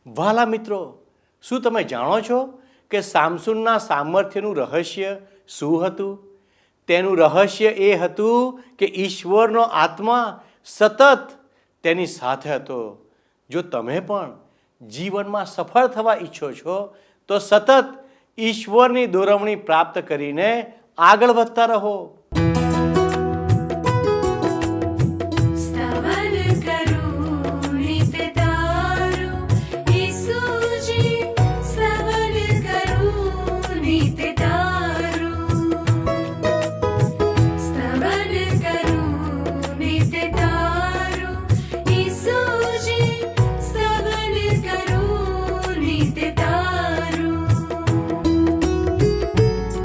વહાલા મિત્રો, શું તમે જાણો છો કે સામસૂનના સામર્થ્યનું રહસ્ય શું હતું? તેનું રહસ્ય એ હતું કે ઈશ્વરનો આત્મા સતત તેની સાથે હતો. જો તમે પણ જીવનમાં સફળ થવા ઈચ્છો છો તો સતત ઈશ્વરની દોરવણી પ્રાપ્ત કરીને આગળ વધતા રહો.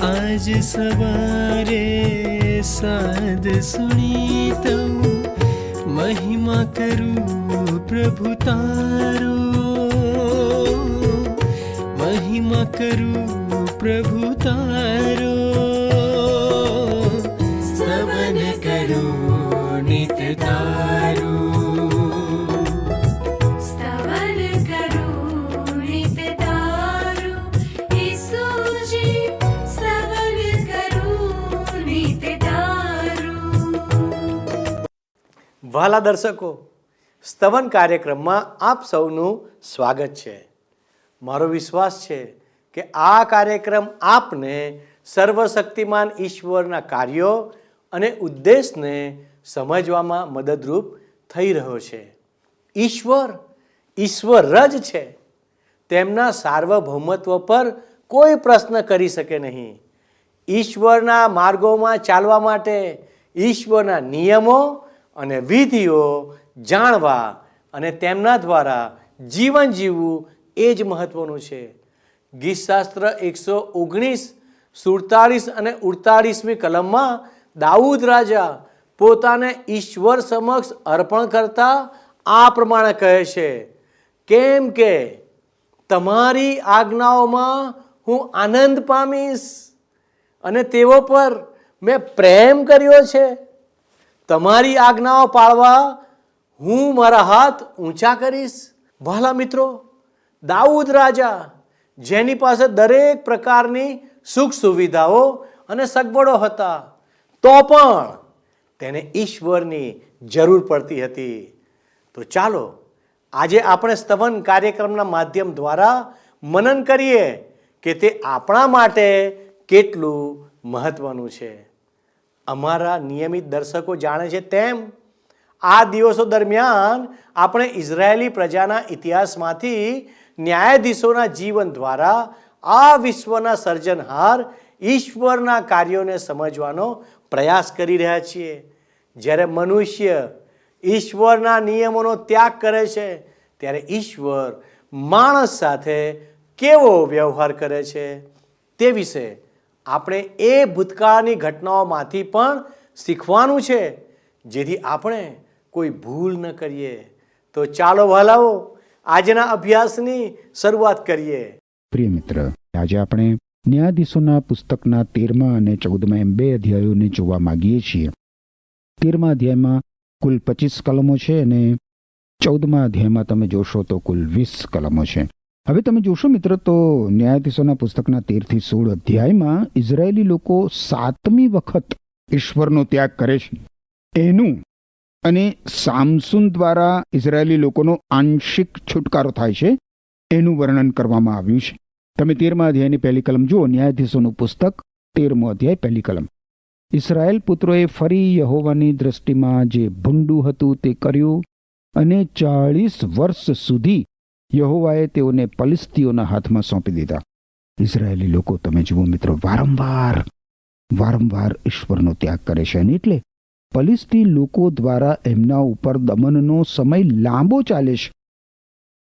आज सवारे साद सुनी तऊ महिमा करूं प्रभु तारो, महिमा करूं प्रभु तारो, स्तवन करूं नित तारो. વહાલા દર્શકો, સ્તવન કાર્યક્રમમાં આપ સૌનું સ્વાગત છે. મારો વિશ્વાસ છે કે આ કાર્યક્રમ આપને સર્વશક્તિમાન ઈશ્વરના કાર્યો અને ઉદ્દેશને સમજવામાં મદદરૂપ થઈ રહ્યો છે. ઈશ્વર જ છે. તેમના સાર્વભૌમત્વ પર કોઈ પ્રશ્ન કરી શકે નહીં. ઈશ્વરના માર્ગોમાં ચાલવા માટે ઈશ્વરના નિયમો અને વિધિઓ જાણવા અને તેમના દ્વારા જીવન જીવવું એ જ મહત્વનું છે. ગીતશાસ્ત્ર 119, 47 અને 48મી કલમમાં દાઉદ રાજા પોતાને ઈશ્વર સમક્ષ અર્પણ કરતા આ પ્રમાણે કહે છે, કેમ કે તમારી આજ્ઞાઓમાં હું આનંદ પામીશ અને તેઓ પર મેં પ્રેમ કર્યો છે. તમારી આજ્ઞાઓ પાળવા હું મારા હાથ ઊંચા કરીશ. વહાલા મિત્રો, દાઉદ રાજા જેની પાસે દરેક પ્રકારની સુખ સુવિધાઓ અને સગવડો હતા, તો પણ તેને ઈશ્વરની જરૂર પડતી હતી. તો ચાલો આજે આપણે સ્તવન કાર્યક્રમના માધ્યમ દ્વારા મનન કરીએ કે તે આપણા માટે કેટલું મહત્વનું છે. અમારા નિયમિત દર્શકો જાણે છે તેમ આ દિવસો દરમિયાન આપણે ઇઝરાયેલી પ્રજાના ઇતિહાસમાંથી ન્યાયાધીશોના જીવન દ્વારા આ વિશ્વના સર્જનહાર ઈશ્વરના કાર્યોને સમજવાનો પ્રયાસ કરી રહ્યા છીએ. જ્યારે મનુષ્ય ઈશ્વરના નિયમોનો ત્યાગ કરે છે ત્યારે ઈશ્વર માણસ સાથે કેવો વ્યવહાર કરે છે તે વિશે આપણે એ ભૂતકાળની ઘટનાઓમાંથી પણ શીખવાનું છે, જેથી આપણે કોઈ ભૂલ ન કરીએ. તો ચાલો વહાલાઓ આજના અભ્યાસની શરૂઆત કરીએ. પ્રિય મિત્ર, આજે આપણે ન્યાયાધીશોના પુસ્તકના 13મા અને 14મા એમ 2 અધ્યાયોને જોવા માંગીએ છીએ. 13મા અધ્યાયમાં કુલ 25 કલમો છે અને 14મા અધ્યાયમાં તમે જોશો તો કુલ 20 કલમો છે. હવે તમે જોશો મિત્ર તો ન્યાયાધીશોના પુસ્તકના 13 થી 16 અધ્યાયમાં ઇઝરાયેલી લોકો 7મી વખત ઈશ્વરનો ત્યાગ કરે છે એનું અને સામસૂન દ્વારા ઇઝરાયેલી લોકોનો આંશિક છુટકારો થાય છે એનું વર્ણન કરવામાં આવ્યું છે. તમે 13મા અધ્યાયની પહેલી કલમ જુઓ. ન્યાયાધીશોનું પુસ્તક 13મો અધ્યાય પહેલી કલમ. ઇસ્રાયેલ પુત્રોએ ફરી યહોવાની દ્રષ્ટિમાં જે ભૂંડું હતું તે કર્યું અને 40 વર્ષ સુધી યહોવાએ તેઓને પલિસ્તીઓના હાથમાં સોંપી દીધા. ઇઝરાયેલી લોકો તમે જુઓ મિત્રો વારંવાર ઈશ્વરનો ત્યાગ કરે છે અને એટલે પલિસ્તી લોકો દ્વારા એમના ઉપર દમનનો સમય લાંબો ચાલે છે.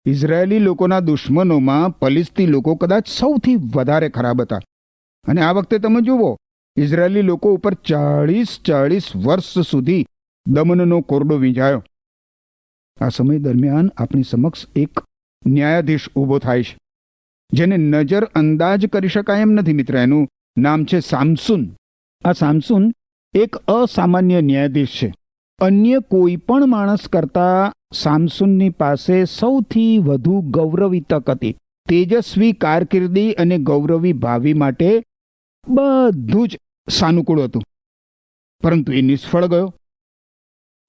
ઇઝરાયેલી લોકોના દુશ્મનોમાં પલિસ્તી લોકો કદાચ સૌથી વધારે ખરાબ હતા અને આ વખતે તમે જુઓ ઇઝરાયેલી લોકો ઉપર 40 વર્ષ સુધી દમનનો કોરડો વીંજાયો. આ સમય દરમિયાન આપણી સમક્ષ એક ન્યાયાધીશ ઊભો થાય છે જેને નજર અંદાજ કરી શકાય એમ નથી મિત્ર. એનું નામ છે સામસૂન. આ સામસૂન એક અસામાન્ય ન્યાયાધીશ છે. અન્ય કોઈ પણ માણસ કરતા સામસુનની પાસે સૌથી વધુ ગૌરવી તક હતી. તેજસ્વી કારકિર્દી અને ગૌરવી ભાવિ માટે બધું જ સાનુકૂળ હતું, પરંતુ એ નિષ્ફળ ગયો.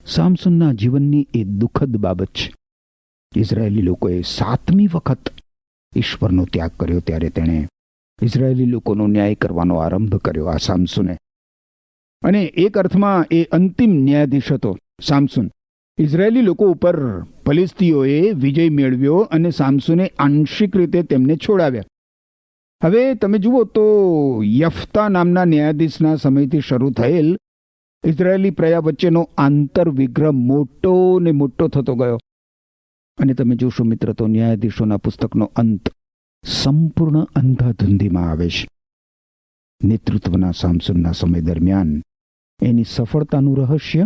સામસુનના જીવનની એ દુઃખદ બાબત છે. ઇઝરાયેલી લોકોએ 7મી વખત ઈશ્વરનો ત્યાગ કર્યો ત્યારે તેણે ઇઝરાયેલી લોકોનો ન્યાય કરવાનો આરંભ કર્યો આ સામસુને. અને એક અર્થમાં એ અંતિમ ન્યાયાધીશ હતો સામસુન. ઇઝરાયેલી લોકો ઉપર ફલિસ્તીઓએ વિજય મેળવ્યો અને સામસુને આંશિક રીતે તેમને છોડાવ્યા. હવે તમે જુઓ તો યફતા નામના ન્યાયાધીશના સમયથી શરૂ થયેલ ઇઝરાયેલી પ્રજા વચ્ચેનો આંતરવિગ્રહ મોટો ને મોટો થતો ગયો. અને તમે જોશો મિત્ર, તો ન્યાયાધીશોના પુસ્તકનો અંત સંપૂર્ણ અંધાધૂંધીમાં આવે છે. નેતૃત્વના સામસુનના સમય દરમિયાન એની સફળતાનું રહસ્ય,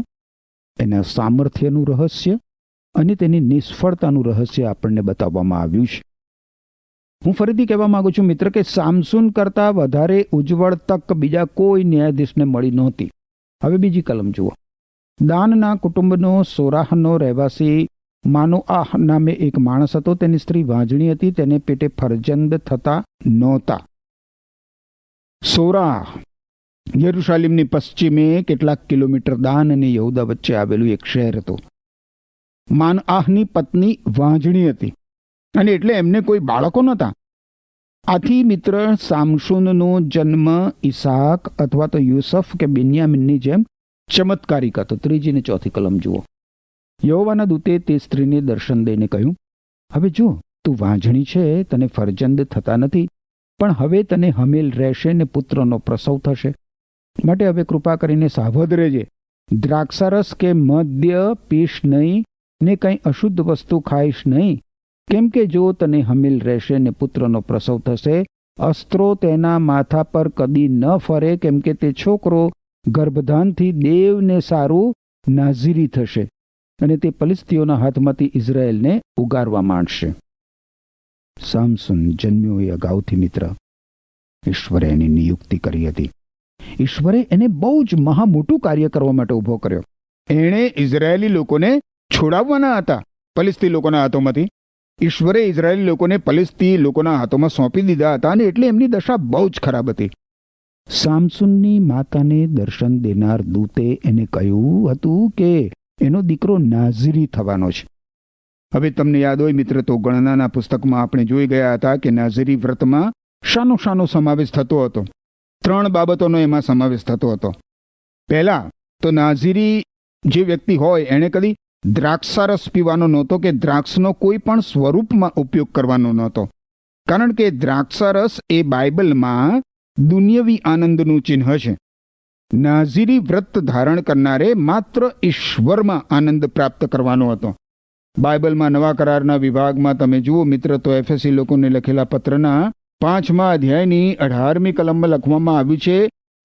એના સામર્થ્યનું રહસ્ય અને તેની નિષ્ફળતાનું રહસ્ય આપણને બતાવવામાં આવ્યું છે. હું ફરીથી કહેવા માંગુ છું મિત્ર કે સામસુન કરતાં વધારે ઉજ્જવળ તક બીજા કોઈ ન્યાયાધીશને મળી નહોતી. હવે બીજી કલમ જુઓ. દાનના કુટુંબનો સોરાહનો રહેવાસી માનોઆહ નામે એક માણસ હતો. તેની સ્ત્રી વાંજણી હતી, તેને પેટે ફરજંદ થતા નહોતા. સોરાહ યરુશાલેમની પશ્ચિમે કેટલાક કિલોમીટર દાન અને યહૂદા વચ્ચે આવેલું એક શહેર હતું. માનઆહની પત્ની વાંજણી હતી અને એટલે એમને કોઈ બાળકો નહોતા. આથી મિત્ર, સામસુનનો જન્મ ઈસાક અથવા તો યુસફ કે બિન્યામીનની જેમ ચમત્કારિક હતો. 3જી ને 4થી કલમ જુઓ. યહોવાના દૂતે તે સ્ત્રીને દર્શન દઈને કહ્યું, હવે જો તું વાંજણી છે, તને ફરજંદ થતા નથી, પણ હવે તને હમેલ રહેશે ને પુત્રનો પ્રસવ થશે. માટે હવે કૃપા કરીને સાવધ રહેજે. દ્રાક્ષારસ કે મદ્ય પીશ નહીં ને કંઈ અશુદ્ધ વસ્તુ ખાઈશ નહીં, કેમ કે જો તને હમેલ રહેશે ને પુત્રનો પ્રસવ થશે, અસ્ત્રો તેના માથા પર કદી ન ફરે, કેમ કે તે છોકરો ગર્ભધાનથી દેવને સારું નાઝીરી થશે અને તે ફલિસ્તીઓના હાથમાંથી ઇઝરાયેલને ઉગારવા માંડશે. સામસુન જન્મ્યો એ અગાઉથી મિત્ર ઈશ્વરે એની નિયુક્તિ કરી હતી. ઈશ્વરે એને બહુ જ મહા મોટું કાર્ય કરવા માટે ઊભો કર્યો. એણે ઇઝરાયેલી લોકોને છોડાવવાના હતા ફલિસ્તી લોકોના હાથોમાંથી. ઈશ્વરે ઇઝરાયેલી લોકોને ફલિસ્તી લોકોના હાથોમાં સોંપી દીધા હતા અને એટલે એમની દશા બહુ જ ખરાબ હતી. સામસુનની માતાને દર્શન દેનાર દૂતે એને કહ્યું હતું કે એનો દીકરો નાઝીરી થવાનો છે. હવે તમને યાદ હોય મિત્ર, તો ગણનાના પુસ્તકમાં આપણે જોઈ ગયા હતા કે નાઝીરી વ્રતમાં શાનો સમાવેશ થતો હતો. 3 બાબતોનો એમાં સમાવેશ થતો હતો. પહેલા તો નાઝીરી જે વ્યક્તિ હોય એણે કદી દ્રાક્ષારસ પીવાનો નહોતો કે દ્રાક્ષનો કોઈ પણ સ્વરૂપમાં ઉપયોગ કરવાનો નહોતો, કારણ કે દ્રાક્ષારસ એ બાઇબલમાં દુન્યવી આનંદનું ચિહ્ન છે. નાઝીરી વ્રત ધારણ કરનારે માત્ર ઈશ્વરમાં આનંદ પ્રાપ્ત કરવાનો હતો. બાઇબલમાં નવા કરારના વિભાગમાં તમે જુઓ મિત્ર, તો એફએસી લોકોને લખેલા પત્રના 5મા અધ્યાયની 18મી કલમમાં લખવામાં આવ્યું છે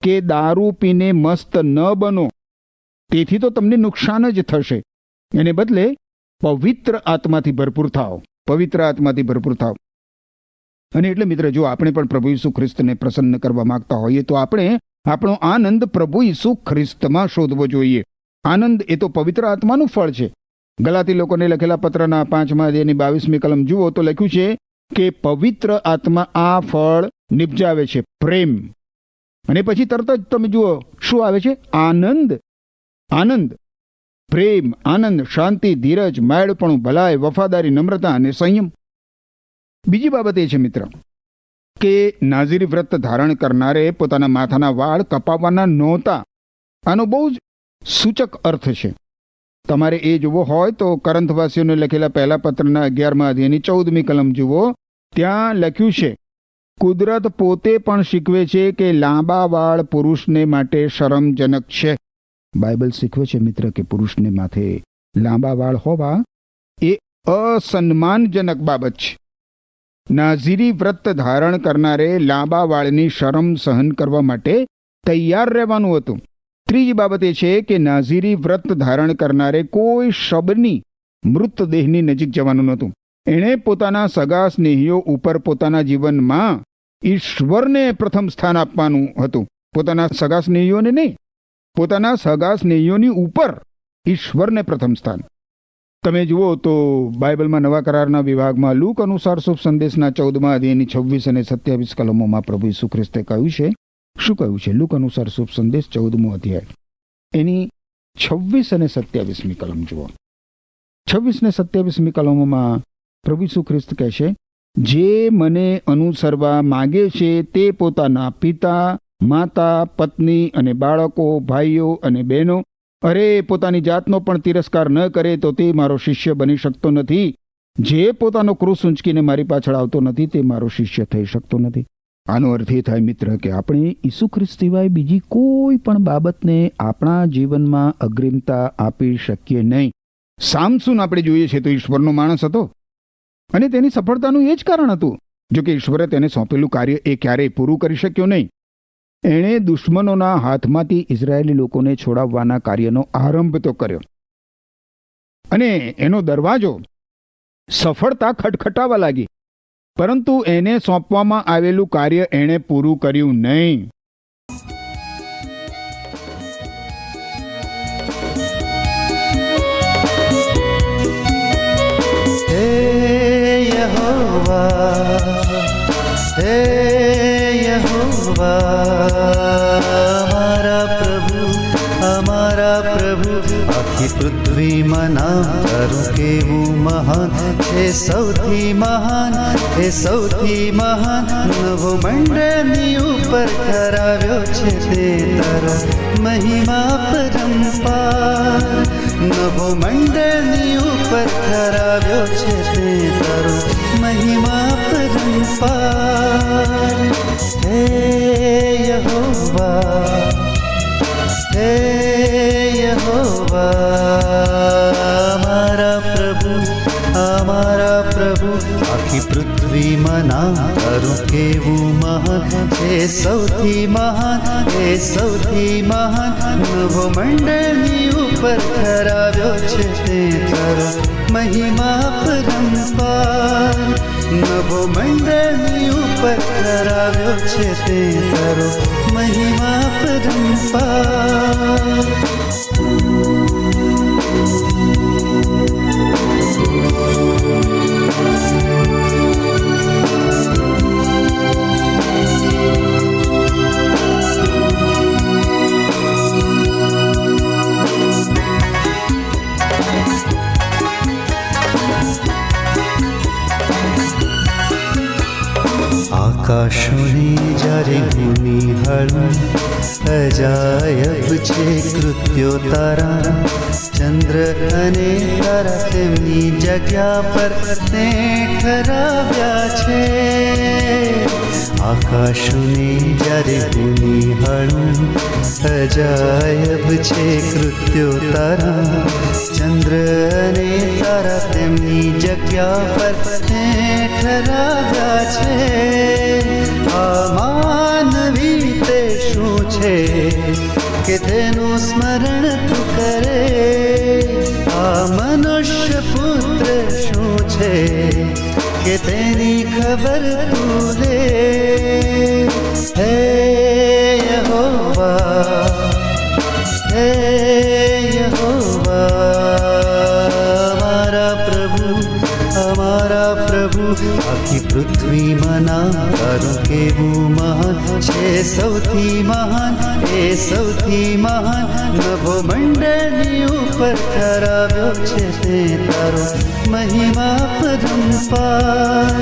કે દારૂ પીને મસ્ત ન બનો, તેથી તો તમને નુકસાન જ થશે. એને બદલે પવિત્ર આત્માથી ભરપૂર થાઓ, પવિત્ર આત્માથી ભરપૂર થાઓ. અને એટલે મિત્ર, જો આપણે પણ પ્રભુ ઈસુ ખ્રિસ્તને પ્રસન્ન કરવા માંગતા હોઈએ તો આપણે આપણો આનંદ પ્રભુ ઈસુ ખ્રિસ્તમાં શોધવો જોઈએ. આનંદ એ તો પવિત્ર આત્માનું ફળ છે. ગલાતી લોકોને લખેલા પત્રના 5મા અધ્યાયની 22મી કલમ જુઓ તો લખ્યું છે કે પવિત્ર આત્મા આ ફળ નિપજાવે છે, પ્રેમ. અને પછી તરત જ તમે જુઓ શું આવે છે? આનંદ, આનંદ, પ્રેમ, આનંદ, શાંતિ, ધીરજ, માયડપણું, ભલાઈ, વફાદારી, નમ્રતા અને સંયમ. બીજી બાબત એ છે મિત્ર કે નાઝીરી વ્રત ધારણ કરનારે પોતાના માથાના વાળ કપાવવાના નહોતા. આનો બહુ જ સૂચક અર્થ છે. તમારે એ જોવો હોય તો કરંથવાસીઓને લખેલા પહેલા પત્રના 11મા અધ્યાયની 14મી કલમ જુઓ. ત્યાં લખ્યું છે, કુદરત પોતે પણ શીખવે છે કે લાંબા વાળ પુરુષને માટે શરમજનક છે. બાઇબલ શીખવે છે મિત્ર કે પુરુષને માથે લાંબા વાળ હોવા એ અસન્માનજનક બાબત છે. નાઝીરી વ્રત ધારણ કરનારે લાંબા વાળની શરમ સહન કરવા માટે તૈયાર રહેવાનું હતું. ત્રીજી બાબત એ છે કે નાઝીરી વ્રત ધારણ કરનારે કોઈ શબની મૃતદેહની નજીક જવાનું નહોતું. એણે પોતાના સગા સ્નેહીઓ ઉપર પોતાના જીવનમાં ઈશ્વરને પ્રથમ સ્થાન આપવાનું હતું. પોતાના સગા સ્નેહીઓને નહીં, પોતાના સગા સ્નેહીઓની ઉપર ઈશ્વરને પ્રથમ સ્થાન. તમે જુઓ તો બાઇબલમાં નવા કરારના વિભાગમાં લૂક અનુસાર શુભ સંદેશના 14મા અધ્યાયની 26 અને 27 કલમોમાં પ્રભુ ઈસુ ખ્રિસ્તે કહ્યું છે. શું કહ્યું છે? લૂક અનુસાર શુભ સંદેશ 14મો અધ્યાય એની 26 અને 27મી કલમ જુઓ. 26 ને 27મી કલમોમાં પ્રભુ ઈસુ ખ્રિસ્ત કહે છે, જે મને અનુસરવા માગે છે તે પોતાના પિતા, માતા, પત્ની અને બાળકો, ભાઈઓ અને બહેનો, અરે પોતાની જાતનો પણ તિરસ્કાર ન કરે તો તે મારો શિષ્ય બની શકતો નથી. જે પોતાનો ક્રૂસ ઊંચકીને મારી પાછળ આવતો નથી તે મારો શિષ્ય થઈ શકતો નથી. આનો અર્થ એ થાય મિત્ર કે આપણે ઈસુ ખ્રિસ્ત સિવાય બીજી કોઈ પણ બાબતને આપણા જીવનમાં અગ્રિમતા આપી શકીએ નહીં. સામસૂન આપણે જોઈએ છે તો ઈશ્વરનો માણસ હતો અને તેની સફળતાનું એ જ કારણ હતું. જો કે ઈશ્વરે તેને સોંપેલું કાર્ય એ ક્યારેય પૂરું કરી શક્યો નહીં. એણે દુશ્મનોના હાથમાંથી ઇઝરાયેલી લોકોને છોડાવવાના કાર્યનો આરંભ તો કર્યો અને એનો દરવાજો સફળતા ખટખટાવા લાગી, પરંતુ એને સોંપવામાં આવેલું કાર્ય એણે પૂરું કર્યું નહીં. હે યહોવા, હે યહોવા, અમારા પ્રભુ, આખી પૃથ્વીમાં નામ તારું કેવું મહાન છે, સૌથી મહાન, એ સૌથી મહાન. નવો મંડળની ઉપર ઠરાવ્યો છે તે તારો મહિમા પરંપાર. નવો મંડળની ઉપર ઠરાવ્યો છે તે તારો મહિમા પરંપાર. હે યહોવા, હે યહોવા, અમારા પ્રભુ, આખી પૃથ્વીમાં નામ તારું કેવું મહાન છે, સૌથી મહાન, એ સૌથી મહાન. નવો મંડળની ઉપર ઠરાવ્યો છે તે તારો મહિમા પરંપાર. નવો મંડળની ઉપર ઠરાવ્યો છે તે તારો મહિમા પરંપાર. આકાશોને જ્યારે હું નિહાળું, અજાયબ છે કૃત્યો તારા. ચંદ્ર અને તારા તેમની જગ્યા પર તે ઠરાવ્યા છે. આકાશોને જ્યારે હું નિહાળું, અજાયબ છે કૃત્યો તારા. ચંદ્ર અને તારા તેમની જગ્યા પર તે ઠરાવ્યા છે. આ માનવી તે શું છે કે તેનું સ્મરણ તું કરે? આ મનુષ્ય પુત્ર શું છે કે તેની ખબર તું લે? હે યહોવા, હે યહોવા, અમારા પ્રભુ, આખી પૃથ્વીમાં નામ તારું કેવું મહાન છે, સૌથી મહાન, એ સૌથી મહાન. નવો મંડળની ઉપર ઠરાવ્યો છે તે તારો મહિમા પરંપાર.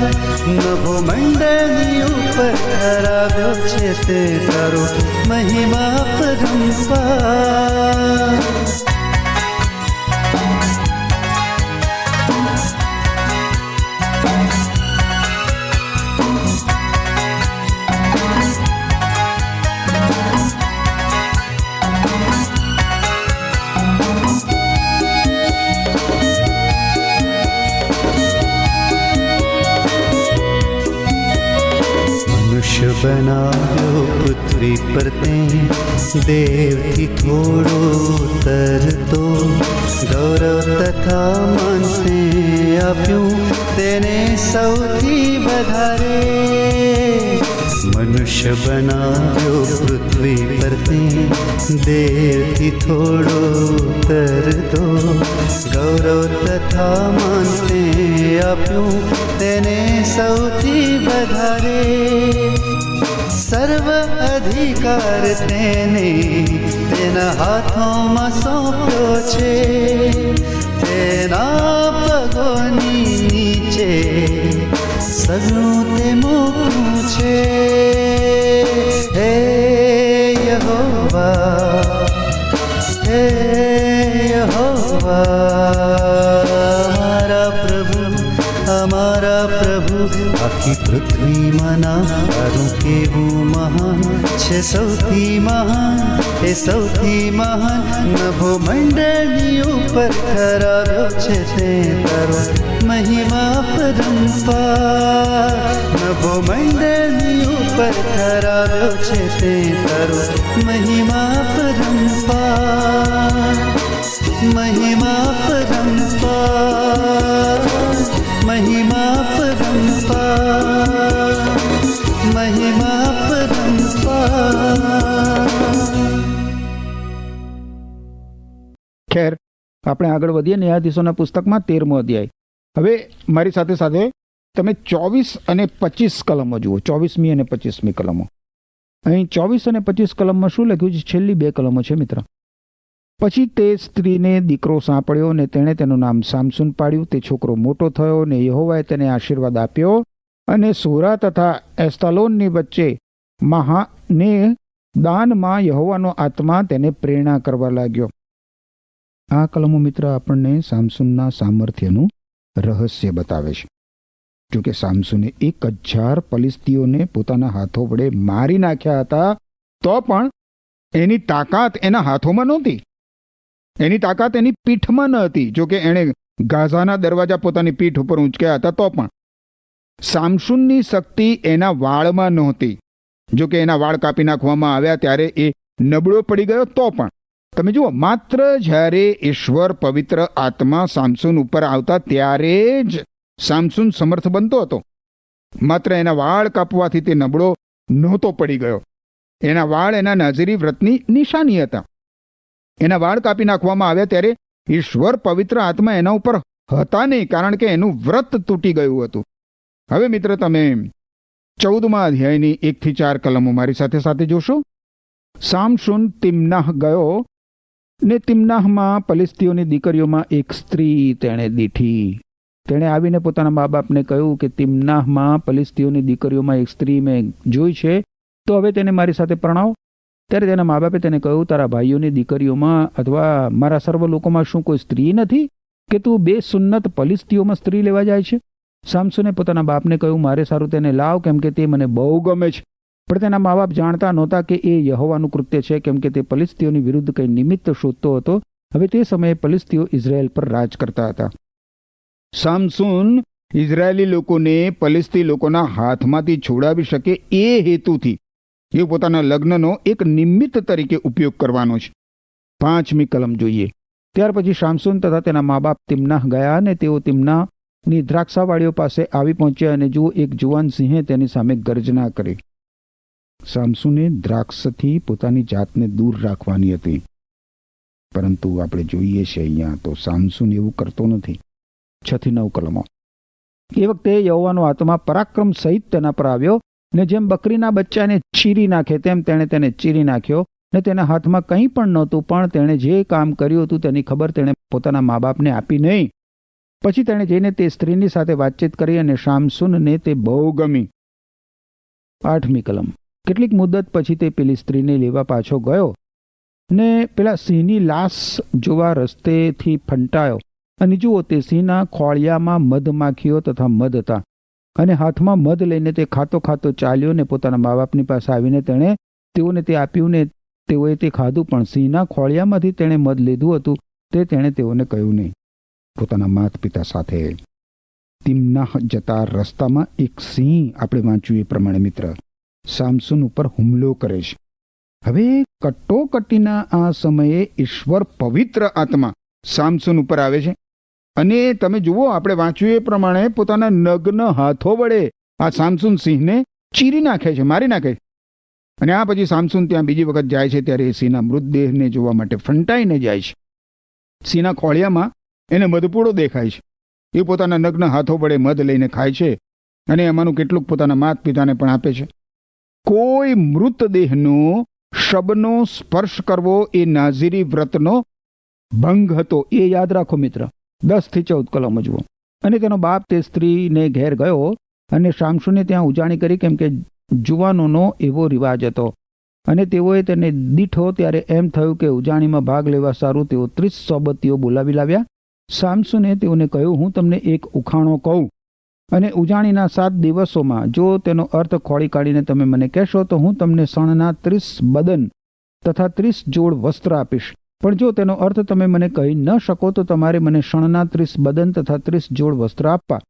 નવો મંડળની ઉપર ઠરાવ્યો છે તે તારો મહિમા પરંપાર. બનાવ્યો પૃથ્વી પર તે દેવથી થોડો તરતો. ગૌરવ તથા માન તે આપ્યું તેને સૌથી વધારે. મનુષ્ય બનાવ્યો પૃથ્વી પર તે દેવથી થોડો ઉતરતો ગૌરવ તથા માન તે આપ્યું તેને સૌથી વધારે સર્વ અધિકાર તેને તેના હાથોમાં સોંપ્યો છે તેના પગોની નીચે સગળું તે મૂક્યું છે હે યહોવા હે યહોવા અમારા પ્રભુ આખી પૃથ્વીમાં નામ તારું કેવું મહાન છે સૌથી મહાન એ સૌથી મહાન નભો મંડળની ઉપર કરાવ્યો છે તે તારો મહિમા પરંપાર નભો મંડળની ઉપર કરાવ્યો છે તે તારો મહિમા પરંપાર મહિમા પરંપાર મહિમા પરંપાર મહિમા પરંપાર. ખેર, આપણે આગળ વધીએ ન્યાયાધીશોના પુસ્તકમાં 13મો અધ્યાય. હવે મારી સાથે સાથે તમે 24 અને 25 કલમો જુઓ, 24મી અને 25મી કલમો. અહીં 24 અને 25 કલમમાં શું લખ્યું છે? છેલ્લી 2 કલમો છે મિત્ર. પછી તે સ્ત્રીને દીકરો સાંપડ્યો ને તેણે તેનું નામ સામસુન પાડ્યું. તે છોકરો મોટો થયો ને યહોવાએ તેને આશીર્વાદ આપ્યો અને સોરા તથા એસ્તાલોનની વચ્ચે મહાને દાનમાં યહોવાનો આત્મા તેને પ્રેરણા કરવા લાગ્યો. આ કલમો મિત્ર આપણને સામસુનના સામર્થ્યનું રહસ્ય બતાવે છે. જોકે સામસુને 1000 ફલિસ્તીઓને પોતાના હાથો વડે મારી નાખ્યા હતા, તો પણ એની તાકાત એના હાથોમાં નહોતી. એની તાકાત એની પીઠમાં ન હતી. જોકે એણે ગાઝાના દરવાજા પોતાની પીઠ ઉપર ઊંચક્યા હતા, તો પણ સામસુનની શક્તિ એના વાળમાં નહોતી. જોકે એના વાળ કાપી નાખવામાં આવ્યા ત્યારે એ નબળો પડી ગયો, તો પણ તમે જુઓ, માત્ર જ્યારે ઈશ્વર પવિત્ર આત્મા સામસુન ઉપર આવતા ત્યારે જ સામસુન સમર્થ બનતો હતો. માત્ર એના વાળ કાપવાથી તે નબળો નહોતો પડી ગયો. એના વાળ એના નાઝીરી વ્રતની નિશાની હતા. એના વાળ કાપી નાખવામાં આવ્યા ત્યારે ઈશ્વર પવિત્ર આત્મા એના ઉપર હતા નહીં, કારણ કે એનું વ્રત તૂટી ગયું હતું. હવે મિત્ર, તમે 14મા અધ્યાયની 1 થી 4 કલમો મારી સાથે સાથે જોશો. સામસુન તિમ્નાહ ગયો ને તિમ્નાહમાં ફલિસ્તીઓની દીકરીઓમાં એક સ્ત્રી તેણે દીઠી. તેણે આવીને પોતાના મા બાપને કહ્યું કે તિમ્નાહમાં ફલિસ્તીઓની દીકરીઓમાં એક સ્ત્રી મેં જોઈ છે, તો હવે તેને મારી સાથે પરણાવો. ત્યારે તેના મા બાપે તેને કહ્યું, તારા ભાઈઓની દીકરીઓમાં અથવા મારા સર્વ લોકોમાં શું કોઈ સ્ત્રી નથી કે તું 2 સુન્નત ફલિસ્તીઓમાં સ્ત્રી લેવા જાય છે? સામસુને પોતાના બાપને કહ્યું, મારે સારું તેને લાવ, કેમ કે તે મને બહુ ગમે છે. પણ તેના મા બાપ જાણતા નહોતા કે એ યહોવાનું કૃત્ય છે, કેમ કે તે ફલિસ્તીઓની વિરુદ્ધ કંઈ નિમિત્ત શોધતો હતો. હવે તે સમયે ફલિસ્તીઓ ઇઝરાયેલ પર રાજ કરતા હતા. સામસુન ઇઝરાયેલી લોકોને ફલિસ્તી લોકોના હાથમાંથી છોડાવી શકે એ હેતુથી એ પોતાના લગ્નનો એક નિમિત્ત તરીકે ઉપયોગ કરવાનો છે. 5મી કલમ જોઈએ. ત્યાર પછી સામસુન તથા તેના મા બાપ તિમ્નાહ ગયા અને તેઓ તિમ્નાહની દ્રાક્ષાવાળીઓ પાસે આવી પહોંચ્યા અને જુઓ, એક જુવાન સિંહે તેની સામે ગર્જના કરી. સામસુને દ્રાક્ષથી પોતાની જાતને દૂર રાખવાની હતી, પરંતુ આપણે જોઈએ છે અહીંયા તો સામસુન એવું કરતો નથી. 6 થી 9 કલમો. એ વખતે યહોવાનો આત્મા પરાક્રમ સહિત તેના પર આવ્યો ને જેમ બકરીના બચ્ચાને ચીરી નાખે તેમ તેણે તેને ચીરી નાખ્યો ને તેના હાથમાં કંઈ પણ નહોતું, પણ તેણે જે કામ કર્યું હતું તેની ખબર તેણે પોતાના મા બાપને આપી નહીં. પછી તેણે જઈને તે સ્ત્રીની સાથે વાતચીત કરી અને સામસુનને તે બહુ ગમી. 8મી કલમ. કેટલીક મુદ્દત પછી તે પેલી સ્ત્રીને લેવા પાછો ગયો ને પેલા સિંહની લાશ જોવા રસ્તેથી ફંટાયો અને જુઓ, તે સિંહના ખોળિયામાં મધમાખીઓ તથા મધ હતા અને હાથમાં મધ લઈને તે ખાતો ખાતો ચાલ્યો ને પોતાના મા બાપની પાસે આવીને તેણે તેઓને તે આપ્યું ને તેઓએ તે ખાધું. પણ સિંહના ખોળિયામાંથી તેણે મધ લીધું હતું તે તેણે તેઓને કહ્યું નહીં. પોતાના માતા પિતા સાથે તિમ્નાહ જતા રસ્તામાં એક સિંહ, આપણે વાંચ્યું એ પ્રમાણે મિત્ર, સામસુન ઉપર હુમલો કરે છે. હવે કટોકટીના આ સમયે ઈશ્વર પવિત્ર આત્મા સામસુન ઉપર આવે છે અને તમે જુઓ, આપણે વાંચ્યું એ પ્રમાણે પોતાના નગ્ન હાથો વડે આ સામસુન સિંહને ચીરી નાખે છે, મારી નાખે છે. અને આ પછી સામસૂન ત્યાં બીજી વખત જાય છે ત્યારે એ સિંહના મૃતદેહને જોવા માટે ફંટાઈને જાય છે. સિંહના ખોળિયામાં એને મધપૂડો દેખાય છે. એ પોતાના નગ્ન હાથો વડે મધ લઈને ખાય છે અને એમાંનું કેટલુંક પોતાના માતા પિતાને પણ આપે છે. કોઈ મૃતદેહનો શબનો સ્પર્શ કરવો એ નાઝીરી વ્રતનો ભંગ હતો. એ યાદ રાખો મિત્ર. 10 થી 14 કલમો જુઓ. અને તેનો બાપ તે સ્ત્રીને ઘેર ગયો અને સામસૂને ત્યાં ઉજાણી કરી, કેમ કે જુવાનોનો એવો રિવાજ હતો. અને તેઓએ તેને દીઠો ત્યારે એમ થયું કે ઉજાણીમાં ભાગ લેવા સારું તેઓ 30 સોબતીઓ બોલાવી લાવ્યા. સામસૂને તેઓને કહ્યું, હું તમને એક ઉખાણો કહું અને ઉજાણીના 7 દિવસોમાં જો તેનો અર્થ ખોળી કાઢીને તમે મને કહેશો તો હું તમને શણના 30 બદન તથા 30 જોડ વસ્ત્ર આપીશ. પણ જો તેનો અર્થ તમે મને કહી ન શકો તો તમારે મને શણના 30 બદન તથા 30 જોડ વસ્ત્ર આપવા.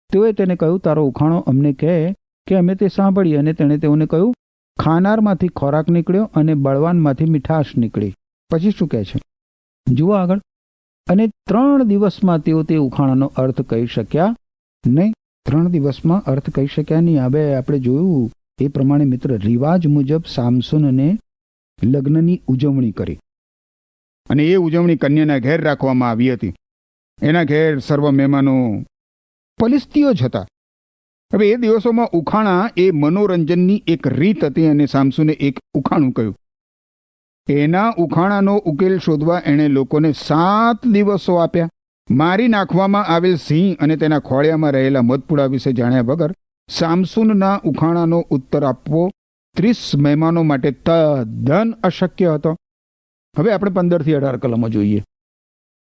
તેઓએ તેને કહ્યું, તારો ઉખાણો અમને કહે કે અમે તે સાંભળીએ. અને તેણે તેઓને કહ્યું, ખાનારમાંથી ખોરાક નીકળ્યો અને બળવાનમાંથી મીઠાશ નીકળી. પછી શું કહે છે જુઓ આગળ. અને 3 દિવસમાં તેઓ તે ઉખાણાનો અર્થ કહી શક્યા નહીં. 3 દિવસમાં અર્થ કહી શક્યા નહીં. હવે આપણે જોયું એ પ્રમાણે મિત્ર રિવાજ મુજબ સામસૂનને લગ્નની ઉજવણી કરી અને એ ઉજવણી કન્યાના ઘેર રાખવામાં આવી હતી. એના ઘેર સર્વ મહેમાનો પલિસ્તીઓ જ હતા. હવે એ દિવસોમાં ઉખાણા એ મનોરંજનની એક રીત હતી અને સામસૂને એક ઉખાણું કહ્યું. એના ઉખાણાનો ઉકેલ શોધવા એણે લોકોને 7 દિવસો આપ્યા. મારી નાખવામાં આવેલ સિંહ અને તેના ખોળિયામાં રહેલા મધપુડા વિશે જાણ્યા વગર સામસૂનના ઉખાણાનો ઉત્તર આપવો 30 મહેમાનો માટે તદ્દન અશક્ય હતો. હવે આપણે 15 થી 18 કલમો જોઈએ.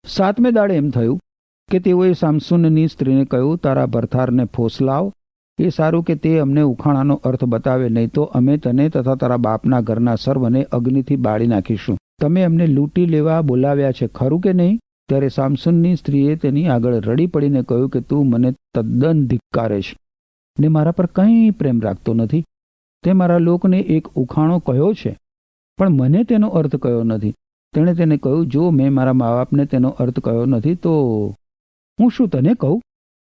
7મે દાડે એમ થયું કે તેઓએ સામસૂનની સ્ત્રીને કહ્યું, તારા ભરથારને ફોસલાવ. એ સારું કે તે અમને ઉખાણાનો અર્થ બતાવે, નહીં તો અમે તને તથા તારા બાપના ઘરના સર્વને અગ્નિથી બાળી નાખીશું. તમે અમને લૂંટી લેવા બોલાવ્યા છે, ખરું કે નહીં? ત્યારે સામસૂનની સ્ત્રીએ તેની આગળ રડી પડીને કહ્યું કે તું મને તદ્દન ધિક્કારે છે ને મારા પર કંઈ પ્રેમ રાખતો નથી. તે મારા લોકને એક ઉખાણો કહ્યો છે પણ મને તેનો અર્થ કહ્યો નથી. તેણે તેને કહ્યું, જો મેં મારા મા બાપને તેનો અર્થ કહ્યો નથી તો હું શું તને કહું?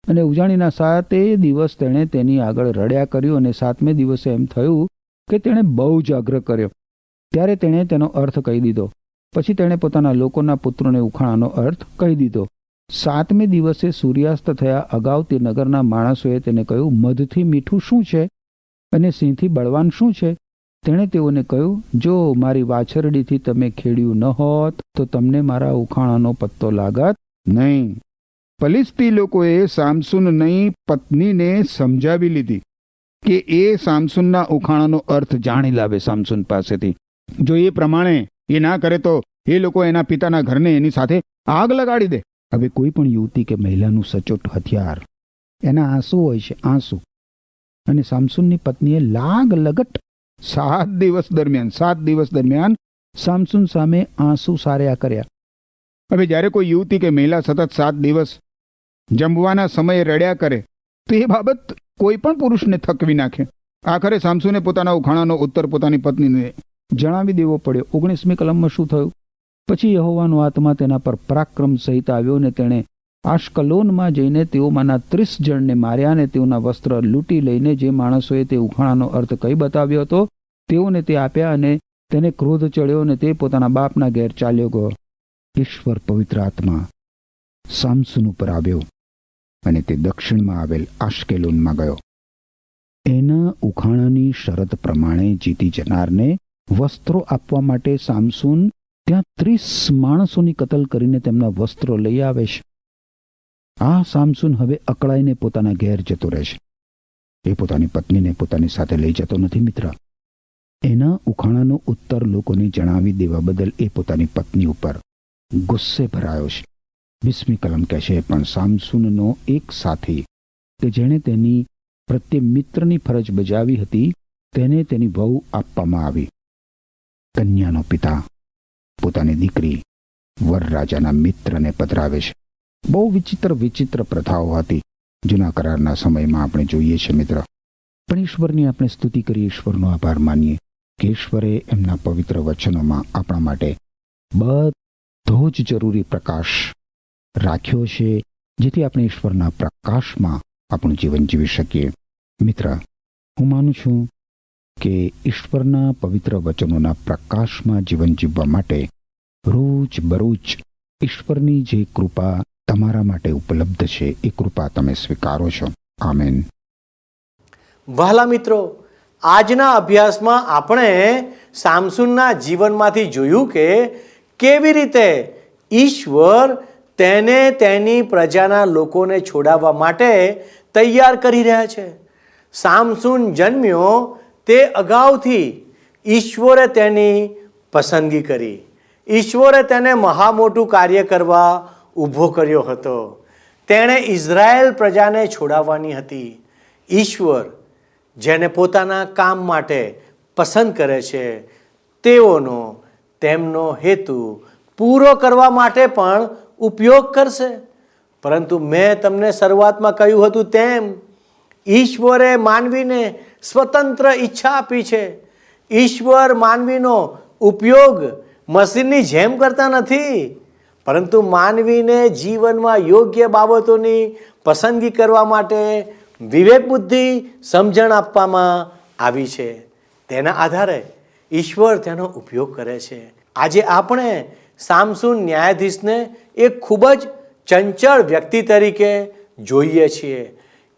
અને ઉજાણીના 7 દિવસ તેણે તેની આગળ રડ્યા કર્યું. અને 7મે દિવસે એમ થયું કે તેણે બહુ જ આગ્રહ કર્યો. ત્યારે તેણે તેનો અર્થ કહી દીધો. પછી તેણે પોતાના લોકોના પુત્રોને ઉખાણાનો અર્થ કહી દીધો. 7મે દિવસે સૂર્યાસ્ત થયા અગાઉ તે નગરના માણસોએ તેને કહ્યું, મધથી મીઠું શું છે અને સિંહથી બળવાન શું છે? તેણે તેઓને કહ્યું, જો મારી વાછરડીથી તમે ખેડ્યું ન હોત તો તમને મારા ઉખાણાનો પત્તો લાગત નહીં. પલિસ્તી લોકોએ સામસૂનની પત્નીને સમજાવી લીધી કે એ સામસૂનના ઉખાણાનો અર્થ જાણી લાવે સામસૂન પાસેથી. જો એ પ્રમાણે એ ના કરે તો એ લોકો એના પિતાના ઘરને એની સાથે આગ લગાડી દે. હવે કોઈ પણ યુવતી કે મહિલાનું સચોટ હથિયાર એના આંસુ હોય છે, આંસુ. અને સામસૂનની પત્નીએ લાગ લગટ 7 દિવસ દરમિયાન સામસૂન સામે આંસુ સાર્યા કર્યા. હવે જ્યારે કોઈ યુવતી કે મહિલા સતત 7 દિવસ જમવાના સમયે રડ્યા કરે તો એ બાબત કોઈ પણ પુરુષને થકવી નાખે. આખરે સામસૂને પોતાના ઉખાણાનો ઉત્તર પોતાની પત્નીને જણાવી દેવો પડ્યો. 19મી કલમમાં શું થયું? પછી યહોવાનો આત્મા તેના પર પરાક્રમ સહિત આવ્યો ને તેણે આશ્કલોનમાં જઈને તેઓમાંના 30 જણને માર્યા અને તેઓના વસ્ત્ર લૂંટી લઈને જે માણસોએ તે ઉખાણાનો અર્થ કહી બતાવ્યો હતો તેઓને તે આપ્યા. અને તેને ક્રોધ ચડ્યો અને તે પોતાના બાપના ઘેર ચાલ્યો ગયો. ઈશ્વર પવિત્ર આત્મા સામસૂન ઉપર આવ્યો અને તે દક્ષિણમાં આવેલ આશ્કેલોનમાં ગયો. એના ઉખાણાની શરત પ્રમાણે જીતી જનારને વસ્ત્રો આપવા માટે સામસૂન ત્યાં 30 માણસોની કતલ કરીને તેમના વસ્ત્રો લઈ આવે છે. આ સામસૂન હવે અકળાઈને પોતાના ઘેર જતો રહે છે. એ પોતાની પત્નીને પોતાની સાથે લઈ જતો નથી મિત્ર. એના ઉખાણાનો ઉત્તર લોકોને જણાવી દેવા બદલ એ પોતાની પત્ની ઉપર ગુસ્સે ભરાયો છે. 20મી કલમ કહે છે, પણ સામસૂનનો એક સાથી કે જેણે તેની પ્રત્યે મિત્રની ફરજ બજાવી હતી તેને તેની વહુ આપવામાં આવી. કન્યાનો પિતા પોતાની દીકરી વરરાજાના મિત્રને પધરાવે છે. બહુ વિચિત્ર પ્રથાઓ હતી જૂના કરારના સમયમાં આપણે જોઈએ છે મિત્ર. પણ ઈશ્વરની આપણે સ્તુતિ કરીએ, ઈશ્વરનો આભાર માનીએ કે ઈશ્વરે એમના પવિત્ર વચનોમાં આપણા માટે બધો જ જરૂરી પ્રકાશ રાખ્યો છે જેથી આપણે ઈશ્વરના પ્રકાશમાં આપણું જીવન જીવી શકીએ. મિત્ર, હું માનું છું કે ઈશ્વરના પવિત્ર વચનોના પ્રકાશમાં જીવન જીવવા માટે રોજ બરોજ ઈશ્વરની જે કૃપા તમારા માટે ઉપલબ્ધ છે એ કૃપા તમે સ્વીકારો છો. આમેન. વહાલા મિત્રો, આજના અભ્યાસમાં આપણે સામસૂનના જીવનમાંથી જોયું કે કેવી રીતે ઈશ્વર તેને તેની પ્રજાના લોકોને છોડાવવા માટે તૈયાર કરી રહ્યા છે. સામસૂન જન્મ્યો તે અગાઉથી ઈશ્વરે તેની પસંદગી કરી. ઈશ્વરે તેને મહા મોટું કાર્ય કરવા ઊભો કર્યો હતો. તેણે ઇઝરાયેલ પ્રજાને છોડાવવાની હતી. ઈશ્વર જેને પોતાના કામ માટે પસંદ કરે છે તેઓનો તેમનો હેતુ પૂરો કરવા માટે પણ ઉપયોગ કરશે. પરંતુ મેં તમને શરૂઆતમાં કહ્યું હતું તેમ ઈશ્વરે માનવીને સ્વતંત્ર ઈચ્છા આપી છે. ઈશ્વર માનવીનો ઉપયોગ મશીનની જેમ કરતા નથી, પરંતુ માનવીને જીવનમાં યોગ્ય બાબતોની પસંદગી કરવા માટે વિવેક બુદ્ધિ સમજણ આપવામાં આવી છે. તેના આધારે ઈશ્વર તેનો ઉપયોગ કરે છે. આજે આપણે સામસૂન ન્યાયાધીશને એક ખૂબ જ ચંચળ વ્યક્તિ તરીકે જોઈએ છીએ.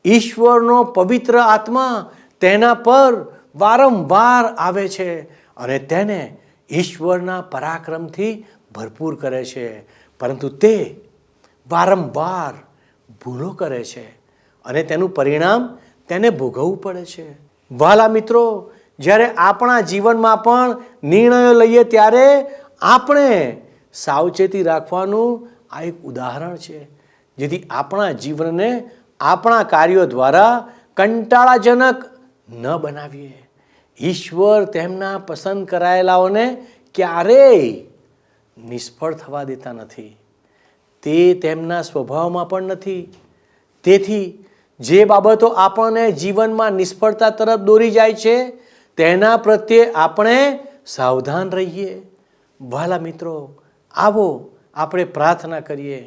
ઈશ્વરનો પવિત્ર આત્મા તેના પર વારંવાર આવે છે અને તેને ઈશ્વરના પરાક્રમથી ભરપૂર કરે છે, પરંતુ તે વારંવાર ભૂલો કરે છે અને તેનું પરિણામ તેને ભોગવવું પડે છે. વહાલા મિત્રો, જ્યારે આપણા જીવનમાં પણ નિર્ણયો લઈએ ત્યારે આપણે સાવચેતી રાખવાનું આ એક ઉદાહરણ છે, જેથી આપણા જીવનને આપણા કાર્યો દ્વારા કંટાળાજનક ન બનાવીએ. ઈશ્વર તેમના પસંદ કરાયેલાઓને ક્યારેય નિષ્ફળ થવા દેતા નથી. તે તેમના સ્વભાવમાં પણ નથી. તેથી જે બાબતો આપણને જીવનમાં નિષ્ફળતા તરફ દોરી જાય છે તેના પ્રત્યે આપણે સાવધાન રહીએ. વહાલા મિત્રો, આવો આપણે પ્રાર્થના કરીએ.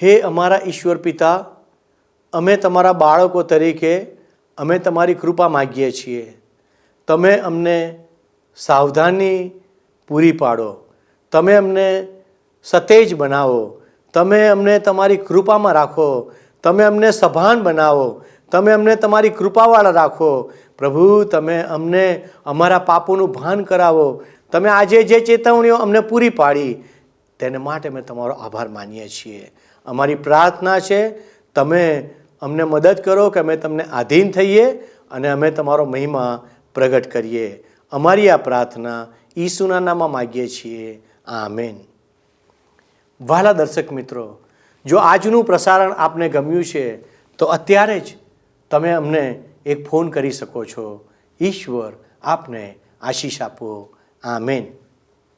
હે અમારા ઈશ્વર પિતા, અમે તમારા બાળકો તરીકે અમે તમારી કૃપા માગીએ છીએ. તમે અમને સાવધાની પૂરી પાડો. તમે અમને સતેજ બનાવો. તમે અમને તમારી કૃપામાં રાખો. તમે અમને સભાન બનાવો. તમે અમને તમારી કૃપાવાળા રાખો. પ્રભુ, તમે અમને અમારા પાપોનું ભાન કરાવો. તમે આજે જે ચેતવણીઓ અમને પૂરી પાડી તેને માટે અમે તમારો આભાર માનીએ છીએ. અમારી પ્રાર્થના છે તમે અમને મદદ કરો કે અમે તમને આધીન થઈએ અને અમે તમારો મહિમા પ્રગટ કરીએ. અમારી આ પ્રાર્થના ઈસુના નામમાં માગીએ છીએ. આમેન. વહાલા દર્શક મિત્રો, જો આજનું પ્રસારણ આપને ગમ્યું છે તો અત્યારે જ તમે અમને એક ફોન કરી શકો છો. ઈશ્વર આપને આશીષ આપો. આમેન.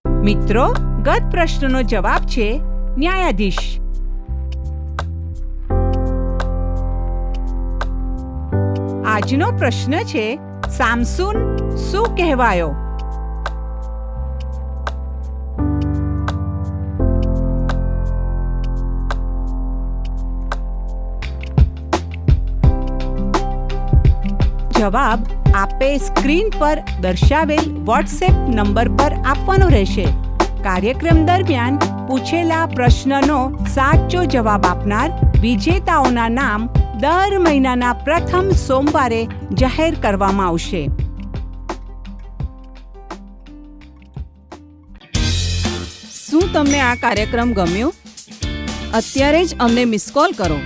મિત્રો, ગત પ્રશ્નનો જવાબ છે ન્યાયાધીશ. આજનો પ્રશ્ન છે સામસૂન શું કહેવાયો? જવાબ આપે સ્ક્રીન પર દર્શાવેલ વોટ્સએપ નંબર પર આપવાનો રહેશે. કાર્યક્રમ દરમિયાન પૂછેલા પ્રશ્નનો સાચો જવાબ આપનાર વિજેતાઓના નામ દર મહિનાના પ્રથમ સોમવારે જાહેર કરવામાં આવશે. શું તમને આ કાર્યક્રમ ગમ્યો? અત્યારે જ અમને મિસ કોલ કરો.